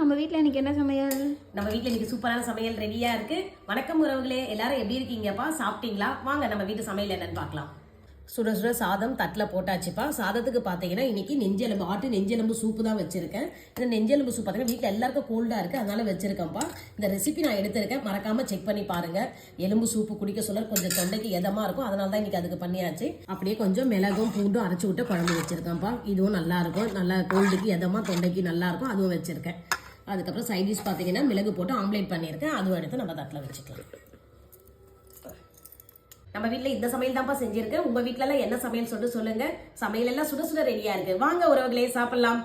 நம்ம வீட்டில் இன்னைக்கு என்ன சமையல்? நம்ம வீட்டில் இன்னைக்கு சூப்பரான சமையல் ரெடியா இருக்கு. வணக்கம் உறவுகளே, எல்லாரும் எப்படி இருக்கீங்கப்பா? சாப்பிட்டீங்களா? வாங்க நம்ம வீட்டு சமையல் என்னன்னு பார்க்கலாம். சுட சுட சாதம் தட்டில் போட்டாச்சுப்பா. சாதத்துக்கு பார்த்தீங்கன்னா இன்னைக்கு நெஞ்செலும்பு, ஆட்டு நெஞ்செலும்பு சூப்பு தான் வச்சிருக்கேன். இந்த நெஞ்செலும்பு சூப் பார்த்தீங்கன்னா வீட்டில் எல்லாருக்கும் கோல்டாக இருக்குது, அதனால வச்சிருக்கேன்ப்பா. இந்த ரெசிபி நான் எடுத்திருக்கேன், மறக்காம செக் பண்ணி பாருங்க. எலும்பு சூப்பு குடிக்க சொல்ல கொஞ்சம் தொண்டைக்கு எதமாக இருக்கும், அதனால தான் இன்னைக்கு அதுக்கு பண்ணியாச்சு. அப்படியே கொஞ்சம் மிளகும் பூண்டும் அரைச்சி விட்டு குழம்பு வச்சிருக்கேன்ப்பா. இதுவும் நல்லா இருக்கும், நல்லா கோல்டுக்கு எதமாக தொண்டைக்கு நல்லா இருக்கும், அதுவும் வச்சிருக்கேன். அதுக்கப்புறம் சைடிஷ் பார்த்தீங்கன்னா மிளகு போட்டு ஆம்லேட் பண்ணியிருக்கேன், அதுவும் எடுத்து நம்ம தட்டில் வச்சுக்கலாம். நம்ம வீட்டில் இந்த சமையல் தான்ப்பா செஞ்சிருக்கேன். உங்க வீட்டில எல்லாம் என்ன சமையல் சொல்லிட்டு சொல்லுங்க. சமையல் எல்லாம் சுட சுட ரெடியா இருக்கு. வாங்க உறவுகளே சாப்பிடலாம்.